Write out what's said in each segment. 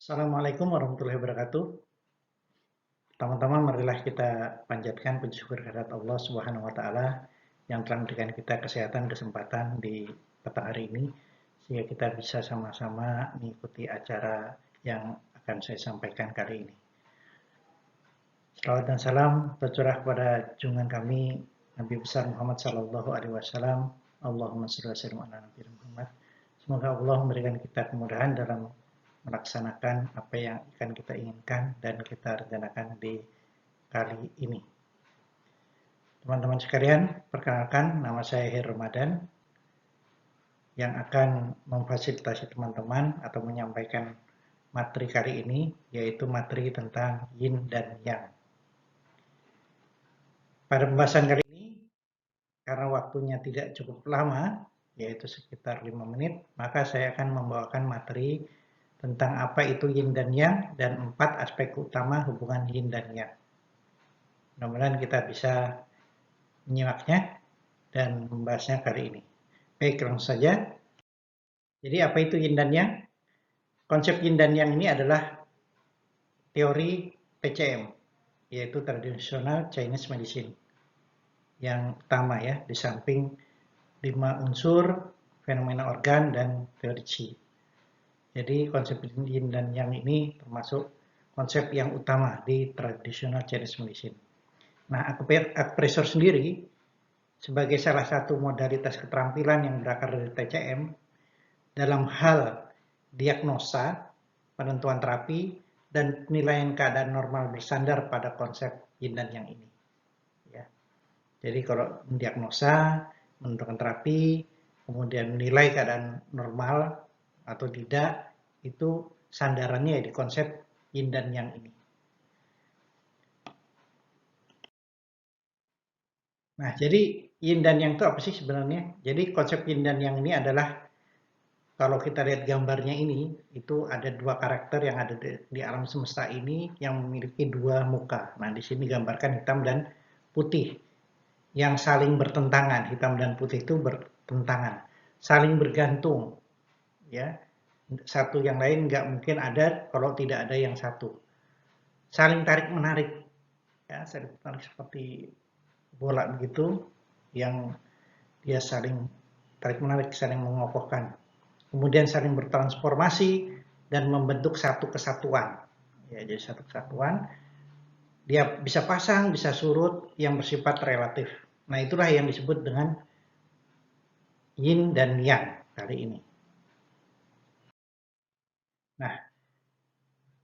Assalamualaikum warahmatullahi wabarakatuh. Pertama-tama marilah kita panjatkan puji syukur kehadirat Allah Subhanahu wa taala yang telah memberikan kita kesehatan, kesempatan di petang hari ini sehingga kita bisa sama-sama mengikuti acara yang akan saya sampaikan kali ini. Salawat dan salam tercurah kepada junjungan kami Nabi besar Muhammad sallallahu alaihi wasallam. Allahumma shalli wa sallim ala Nabi Muhammad. Semoga Allah memberikan kita kemudahan dalam melaksanakan apa yang akan kita inginkan dan kita rencanakan di kali ini. Teman-teman sekalian, perkenalkan nama saya Hir Ramadan yang akan memfasilitasi teman-teman atau menyampaikan materi kali ini, yaitu materi tentang yin dan yang. Pada pembahasan kali ini, karena waktunya tidak cukup lama, yaitu sekitar 5 menit, maka saya akan membawakan materi tentang apa itu yin dan yang dan 4 aspek utama hubungan yin dan yang. Mudah-mudahan kita bisa menyimaknya dan membahasnya kali ini. Baik, langsung saja. Jadi apa itu yin dan yang? Konsep yin dan yang ini adalah teori TCM, yaitu Traditional Chinese Medicine. Yang utama ya, di samping 5 unsur, fenomena organ, dan teori Qi. Jadi konsep yin dan yang ini termasuk konsep yang utama di Traditional Chinese Medicine. Nah, akupresur sendiri sebagai salah satu modalitas keterampilan yang berakar dari TCM dalam hal diagnosa, penentuan terapi, dan penilaian keadaan normal bersandar pada konsep yin dan yang ini. Ya. Jadi kalau mendiagnosa, menentukan terapi, kemudian menilai keadaan normal atau tidak, itu sandarannya di konsep yin dan yang ini. Nah, jadi yin dan yang itu apa sih sebenarnya? Jadi konsep yin dan yang ini adalah, kalau kita lihat gambarnya ini, itu ada 2 karakter yang ada di alam semesta ini yang memiliki 2 muka. Nah, di sini gambarkan hitam dan putih yang saling bertentangan. Hitam dan putih itu bertentangan, saling bergantung. Ya, satu yang lain nggak mungkin ada kalau tidak ada yang satu. Saling tarik menarik, ya, saling tarik seperti bola begitu, yang dia saling tarik menarik, saling mengokohkan. Kemudian saling bertransformasi dan membentuk satu kesatuan. Ya, jadi satu kesatuan. Dia bisa pasang, bisa surut, yang bersifat relatif. Nah, itulah yang disebut dengan yin dan yang kali ini. Nah,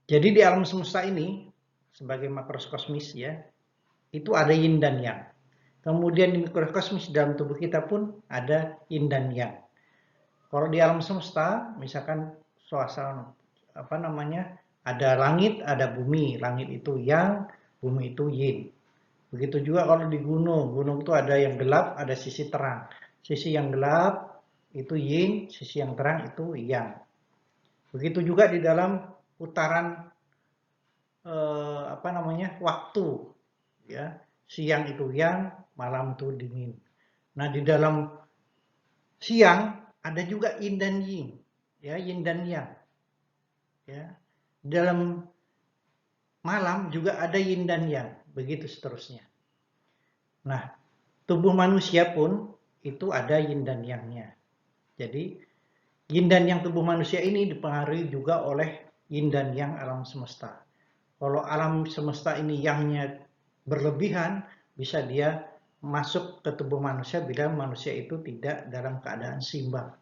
jadi di alam semesta ini, sebagai makrokosmis ya, itu ada yin dan yang. Kemudian di mikrokosmis dalam tubuh kita pun ada yin dan yang. Kalau di alam semesta, misalkan suasana ada langit, ada bumi. Langit itu yang, bumi itu yin. Begitu juga kalau di gunung, gunung itu ada yang gelap, ada sisi terang. Sisi yang gelap itu yin, sisi yang terang itu yang. Begitu juga di dalam putaran waktu, ya. Siang itu yang, malam itu dingin. Nah, di dalam siang ada juga yin dan yin, ya, yin dan yang. Ya. Dalam malam juga ada yin dan yang, begitu seterusnya. Nah, tubuh manusia pun itu ada yin dan yang-nya. Jadi, yin dan yang tubuh manusia ini dipengaruhi juga oleh yin dan yang alam semesta. Kalau alam semesta ini yang-nya berlebihan, bisa dia masuk ke tubuh manusia bila manusia itu tidak dalam keadaan seimbang.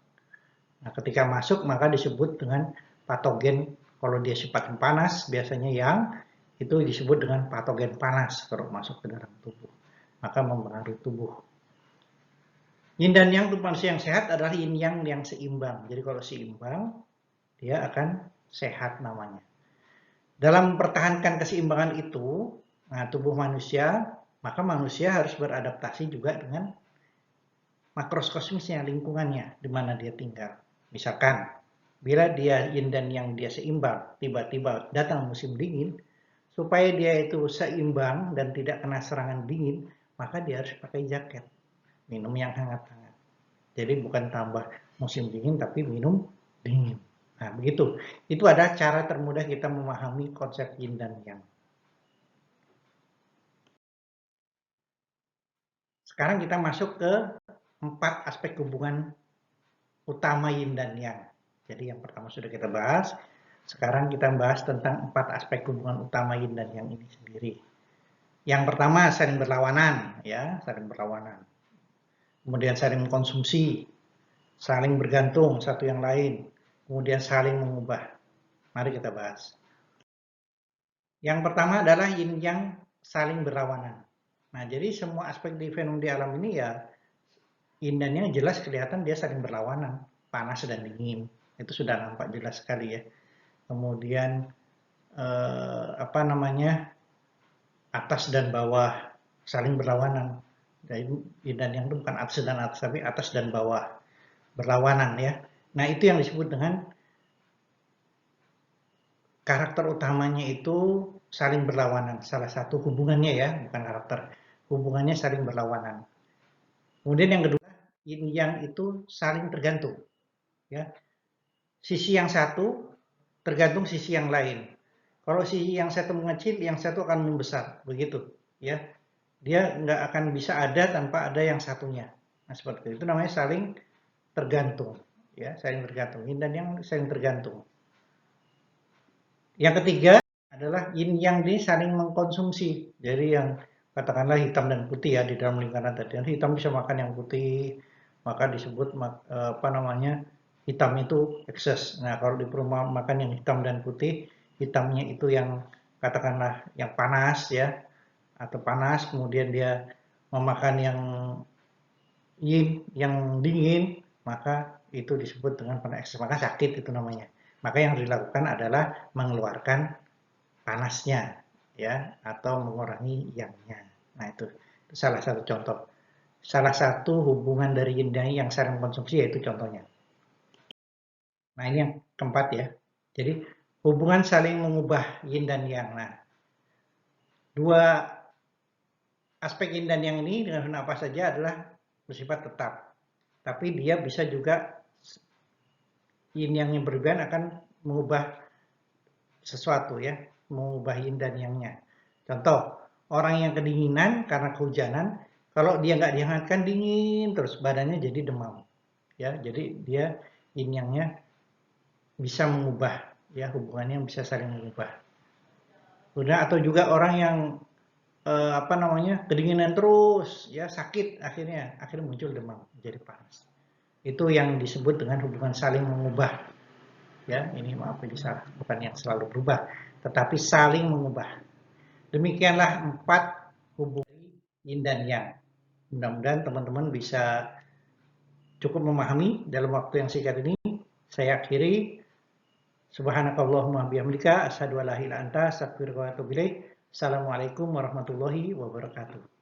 Nah, ketika masuk maka disebut dengan patogen. Kalau dia sifatnya panas, biasanya yang itu disebut dengan patogen panas kalau masuk ke dalam tubuh. Maka mempengaruhi tubuh. Yin dan yang tubuh manusia yang sehat adalah yin yang seimbang. Jadi kalau seimbang, dia akan sehat namanya. Dalam mempertahankan keseimbangan itu, nah, tubuh manusia, maka manusia harus beradaptasi juga dengan makrokosmisnya, lingkungannya, di mana dia tinggal. Misalkan, bila dia yin dan yang dia seimbang, tiba-tiba datang musim dingin, supaya dia itu seimbang dan tidak kena serangan dingin, maka dia harus pakai jaket, minum yang hangat-hangat. Jadi bukan tambah musim dingin, tapi minum dingin. Nah, begitu. Itu adalah cara termudah kita memahami konsep yin dan yang. Sekarang kita masuk ke 4 aspek hubungan utama yin dan yang. Jadi yang pertama sudah kita bahas. Sekarang kita bahas tentang 4 aspek hubungan utama yin dan yang ini sendiri. Yang pertama saling berlawanan, ya, saling berlawanan. Kemudian saling mengkonsumsi, saling bergantung satu yang lain, kemudian saling mengubah. Mari kita bahas. Yang pertama adalah yin yang saling berlawanan. Nah, jadi semua aspek di fenomena di alam ini ya yin dan yang jelas kelihatan dia saling berlawanan, panas dan dingin. Itu sudah nampak jelas sekali ya. Kemudian apa namanya? Atas dan bawah saling berlawanan. Jadi yin dan yang itu bukan atas dan atas, tapi atas dan bawah berlawanan ya. Nah, itu yang disebut dengan karakter utamanya itu saling berlawanan. Salah satu hubungannya ya, bukan karakter. Hubungannya saling berlawanan. Kemudian yang kedua, yin yang itu saling tergantung. Ya. Sisi yang satu tergantung sisi yang lain. Kalau sisi yang satu mengecil, yang satu akan membesar. Begitu. Ya. Dia nggak akan bisa ada tanpa ada yang satunya. Nah, seperti itu namanya saling tergantung. Ya, saling tergantung. Yin dan yang saling tergantung. Yang ketiga adalah yin yang ini saling mengkonsumsi. Jadi yang katakanlah hitam dan putih ya di dalam lingkaran tadi. Hitam bisa makan yang putih, maka disebut apa namanya hitam itu ekses. Nah kalau di perumahan makan yang hitam dan putih, hitamnya itu yang katakanlah yang panas ya atau panas, kemudian dia memakan yang yin yang dingin, maka itu disebut dengan panas ekses. Maka sakit itu namanya. Maka yang dilakukan adalah mengeluarkan panasnya ya atau mengurangi yangnya. Nah, itu salah satu contoh. Salah satu hubungan dari yin dan yang saling konsumsi yaitu contohnya. Nah, ini yang keempat ya. Jadi hubungan saling mengubah yin dan yang. Nah, dua aspek yin dan yang ini dengan apa saja adalah bersifat tetap. Tapi dia bisa juga yin yang berlebihan akan mengubah sesuatu ya, mengubah yin dan yangnya. Contoh, orang yang kedinginan karena kehujanan, kalau dia nggak dihangatkan dingin terus badannya jadi demam. Ya, jadi dia yin yangnya bisa mengubah ya, hubungannya bisa saling mengubah. Kemudian atau juga orang yang apa namanya? Kedinginan terus ya sakit akhirnya muncul demam, jadi panas. Itu yang disebut dengan hubungan saling mengubah. Ya, ini maaf ini salah, bukan yang selalu berubah, tetapi saling mengubah. Demikianlah 4 hubungan yin dan yang. Mudah-mudahan teman-teman bisa cukup memahami dalam waktu yang singkat ini. Saya akhiri. Subhanakallahumma bihamdika asyhadu an la ilaha illa anta astaghfiruka wa atubu ilaik. Assalamualaikum warahmatullahi wabarakatuh.